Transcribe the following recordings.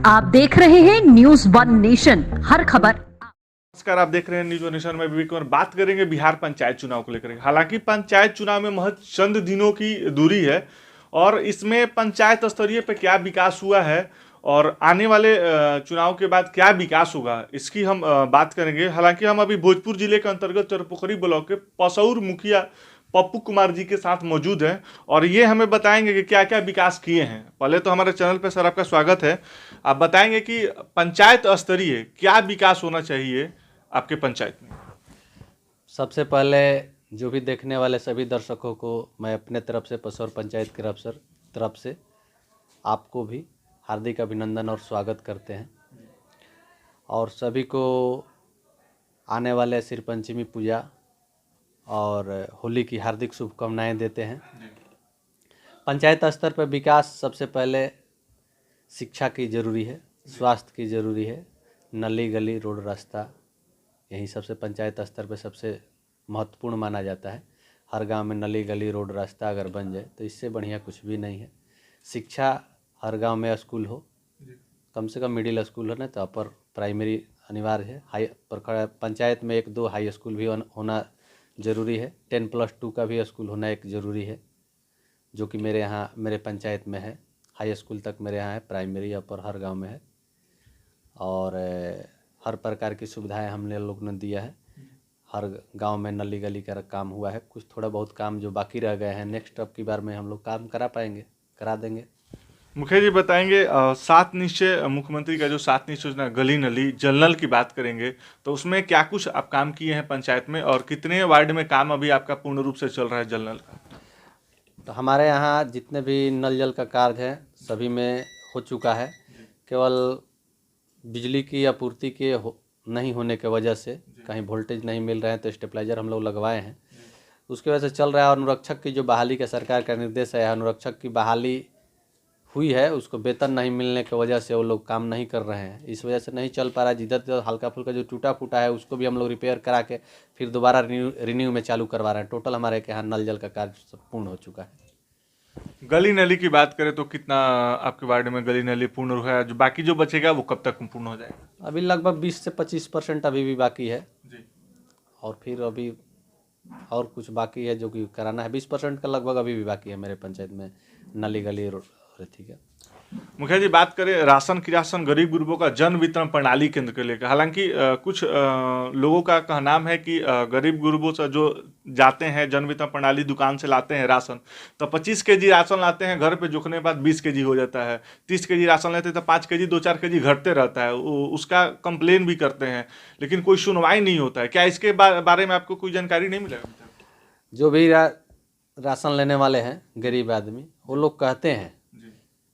आप देख रहे हैं न्यूज वन नेशन, हर खबर। नमस्कार, आप देख रहे हैं न्यूज वन नेशन में विवेक कुमार बात करेंगे बिहार पंचायत चुनाव को लेकर। हालांकि पंचायत चुनाव में महज चंद दिनों की दूरी है और इसमें पंचायत स्तरीय पे क्या विकास हुआ है और आने वाले चुनाव के बाद क्या विकास होगा, इसकी हम बात करेंगे। हालांकि हम अभी भोजपुर जिले के अंतर्गत चरपोखरी ब्लॉक के पसौर मुखिया पप्पू कुमार जी के साथ मौजूद हैं और ये हमें बताएंगे कि क्या क्या विकास किए हैं। पहले तो हमारे चैनल पर सर आपका स्वागत है। आप बताएंगे कि पंचायत स्तरीय क्या विकास होना चाहिए आपके पंचायत में। सबसे पहले जो भी देखने वाले सभी दर्शकों को मैं अपने तरफ से पसौर पंचायत की तरफ से आपको भी हार्दिक अभिनंदन और स्वागत करते हैं और सभी को आने वाले सिर पंचमी पूजा और होली की हार्दिक शुभकामनाएं देते हैं। पंचायत स्तर पर विकास सबसे पहले शिक्षा की ज़रूरी है, स्वास्थ्य की ज़रूरी है, नली गली रोड रास्ता, यही सबसे पंचायत स्तर पर सबसे महत्वपूर्ण माना जाता है। हर गांव में नली गली रोड रास्ता अगर बन जाए तो इससे बढ़िया कुछ भी नहीं है। शिक्षा हर गांव में स्कूल हो, कम से कम मिडिल स्कूल हो ना, तो अपर प्राइमरी अनिवार्य है। हाई पर पंचायत में 1-2 हाई स्कूल भी होना ज़रूरी है। 10+2 का भी स्कूल होना एक ज़रूरी है, जो कि मेरे पंचायत में है। हाई स्कूल तक मेरे यहाँ है, प्राइमरी अपर हर गांव में है और हर प्रकार की सुविधाएं हमने लोग ने दिया है। हर गांव में नली गली का काम हुआ है। कुछ थोड़ा बहुत काम जो बाकी रह गए हैं, नेक्स्ट अब की बार में हम लोग काम करा देंगे। मुखिया जी बताएंगे 7 निश्चय मुख्यमंत्री का जो 7 निश्चय योजना गली नली जल नल की बात करेंगे तो उसमें क्या कुछ आप काम किए हैं पंचायत में और कितने वार्ड में काम अभी आपका पूर्ण रूप से चल रहा है जल नल का? तो हमारे यहाँ जितने भी नल जल का कार्य है सभी में हो चुका है। केवल बिजली की आपूर्ति के नहीं होने के वजह से कहीं वोल्टेज नहीं मिल रहे हैं तो स्टेबलाइजर हम लोग लगवाए हैं, उसकी वजह से चल रहा है। और अनुरक्षक की जो बहाली का सरकार का निर्देश है, अनुरक्षक की बहाली हुई है, उसको वेतन नहीं मिलने की वजह से वो लोग काम नहीं कर रहे हैं। इस वजह से नहीं चल पा रहा है। जिधर हल्का फुल्का जो टूटा फूटा है उसको भी हम लोग रिपेयर करा के फिर दोबारा रिन्यू में चालू करवा रहे हैं। टोटल हमारे के यहाँ नल जल का कार्य सब पूर्ण हो चुका है। गली नली की बात करें तो कितना आपके वार्ड में गली नली पूर्ण हुआ है? जो बाकी जो बचेगा वो कब तक पूर्ण हो जाएगा? अभी लगभग 20 से 25% अभी भी बाकी है जी। और फिर अभी और कुछ बाकी है जो कि कराना है। 20% का लगभग अभी भी बाकी है मेरे पंचायत में नली गली ठीक है। मुखिया जी बात करें राशन किरासन गरीब गुरबों का जन वितरण प्रणाली केंद्र के लेकर। हालांकि कुछ लोगों का कहना है कि गरीब गुरबों से जो जाते हैं जन वितरण प्रणाली दुकान से लाते हैं राशन, तो 25 केजी राशन लाते हैं, घर पे जोखने के बाद 20 केजी हो जाता है। 30 केजी राशन लेते हैं तो 5 केजी 2-4 केजी घटते रहता है। उसका कंप्लेन भी करते हैं लेकिन कोई सुनवाई नहीं होता है। क्या इसके बारे में आपको कोई जानकारी नहीं मिलेगा? जो भी राशन लेने वाले हैं गरीब आदमी, वो लोग कहते हैं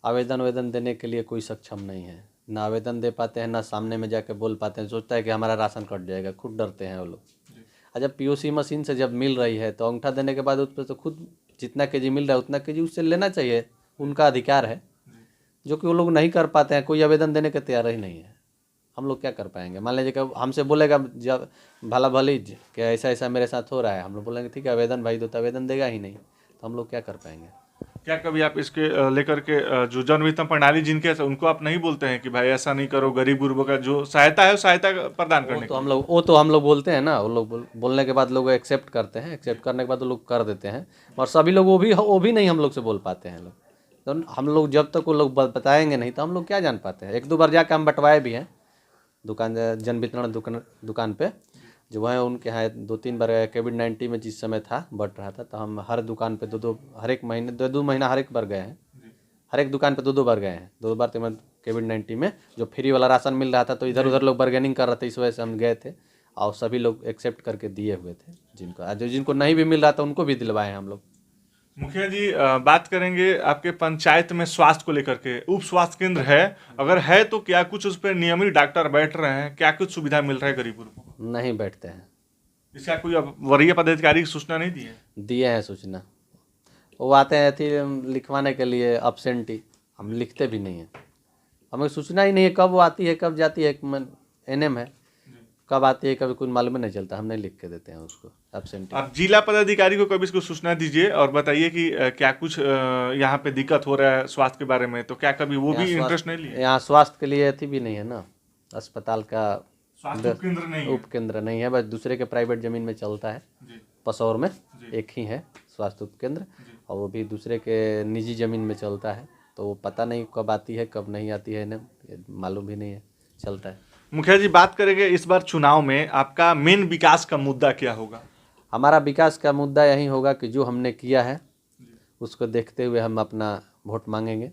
आवेदन देने के लिए कोई सक्षम नहीं है, ना आवेदन दे पाते हैं, ना सामने में जाके बोल पाते हैं। सोचता है कि हमारा राशन कट जाएगा, खुद डरते हैं वो लोग। और जब पीओसी मशीन से जब मिल रही है तो अंगूठा देने के बाद उस पर तो खुद जितना केजी मिल रहा है उतना केजी उससे लेना चाहिए, उनका अधिकार है, जो कि वो लोग नहीं कर पाते हैं। कोई आवेदन देने के तैयार ही नहीं है। हम लोग क्या कर पाएंगे? मान लीजिए कि हमसे बोलेगा जब भला भली कि ऐसा ऐसा मेरे साथ हो रहा है, हम लोग बोलेंगे ठीक है आवेदन भाई दो, तो आवेदन देगा ही नहीं, तो हम लोग क्या कर पाएंगे? क्या कभी आप इसके लेकर के जो जन वितरण प्रणाली जिनके उनको आप नहीं बोलते हैं कि भाई ऐसा नहीं करो, गरीब गुरबों का जो सहायता है सहायता प्रदान करने तो हम लोग बोलते हैं ना, वो लोग बोलने के बाद लोग एक्सेप्ट करते हैं, एक्सेप्ट करने के बाद वो लोग कर देते हैं। और सभी लोग वो भी नहीं हम लोग से बोल पाते हैं लोग। तो हम लोग जब तक वो लोग बताएंगे नहीं तो हम लोग क्या जान पाते हैं। 1-2 बार जाके हम बंटवाए भी हैं दुकान, जन वितरण दुकान पे जो है उनके यहाँ 2-3 बार कोविड-19 में जिस समय था बट रहा था, तो हम हर दुकान पे हर एक महीने 2-2 महीना हर एक बार गए हैं। हर एक दुकान पे 2-2 बार गए हैं। 2 बार तो कोविड-19 में जो फ्री वाला राशन मिल रहा था तो इधर उधर लोग बार्गेनिंग कर रहे थे, इस वजह से हम गए थे और सभी लोग एक्सेप्ट करके दिए हुए थे। जिनको नहीं भी मिल रहा था उनको भी दिलवाए हैं हम लोग। मुखिया जी बात करेंगे आपके पंचायत में स्वास्थ्य को लेकर के। उप स्वास्थ्य केंद्र है, अगर है तो क्या कुछ उस पर नियमित डॉक्टर बैठ रहे हैं? क्या कुछ सुविधा मिल रहा है गरीबों को? नहीं बैठते हैं। इसका कोई वरीय पदाधिकारी की सूचना नहीं दी है? दिए हैं सूचना, वो आते हैं थी लिखवाने के लिए अब्सेंटी, हम लिखते भी नहीं हैं। हमें सूचना ही नहीं है कब वो आती है कब जाती है। एक एनएम है, कब आती है कभी कुछ मालूम ही नहीं चलता, हम नहीं लिख के देते हैं उसको एब्सेंटी। आप जिला पदाधिकारी को कभी इसको सूचना दीजिए और बताइए कि क्या कुछ यहाँ पे दिक्कत हो रहा है स्वास्थ्य के बारे में, तो क्या कभी वो भी इंटरेस्ट नहीं लिए? यहाँ स्वास्थ्य के लिए अथी भी नहीं है ना, अस्पताल का स्वास्थ्य उपकेंद्र नहीं है। उपकेंद्र नहीं है, बस दूसरे के प्राइवेट जमीन में चलता है। जी। पसौर में एक ही है स्वास्थ्य उपकेंद्र, और वो भी दूसरे के निजी जमीन में चलता है, तो वो पता नहीं कब आती है कब नहीं आती है, इन्हें मालूम भी नहीं है, चलता है। मुखिया जी, बात करेंगे इस बार चुनाव में आपका मेन विकास का मुद्दा क्या होगा? हमारा विकास का मुद्दा यही होगा कि जो हमने किया है उसको देखते हुए हम अपना वोट मांगेंगे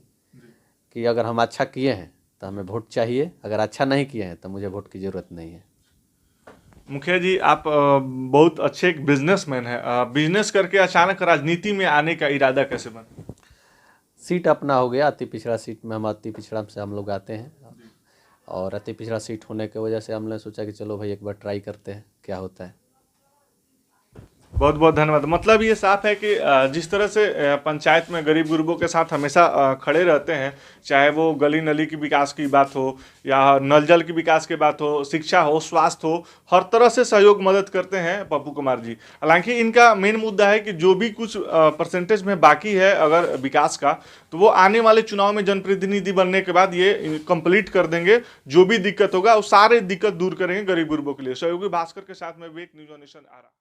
कि अगर हम अच्छा किए हैं तो हमें वोट चाहिए, अगर अच्छा नहीं किए हैं तो मुझे वोट की ज़रूरत नहीं है। मुखिया जी, आप बहुत अच्छे एक बिजनेसमैन हैं। बिजनेस करके अचानक राजनीति में आने का इरादा कैसे बना? सीट अपना हो गया, अति पिछड़ा सीट में, हम अति पिछड़ा से हम लोग आते हैं, और अति पिछड़ा सीट होने की वजह से हमने सोचा कि चलो भाई एक बार ट्राई करते हैं क्या होता है। बहुत बहुत धन्यवाद। मतलब ये साफ है कि जिस तरह से पंचायत में गरीब गुरबों के साथ हमेशा खड़े रहते हैं, चाहे वो गली नली की विकास की बात हो या नल जल की विकास की बात हो, शिक्षा हो, स्वास्थ्य हो, हर तरह से सहयोग मदद करते हैं पप्पू कुमार जी। हालांकि इनका मेन मुद्दा है कि जो भी कुछ परसेंटेज में बाकी है अगर विकास का, तो वो आने वाले चुनाव में जनप्रतिनिधि बनने के बाद ये कंप्लीट कर देंगे। जो भी दिक्कत होगा वो सारे दिक्कत दूर करेंगे गरीब गुरबों के लिए। सहयोगी भास्कर के साथ में विवेक, न्यूज़ ऑन नेशन, आरा।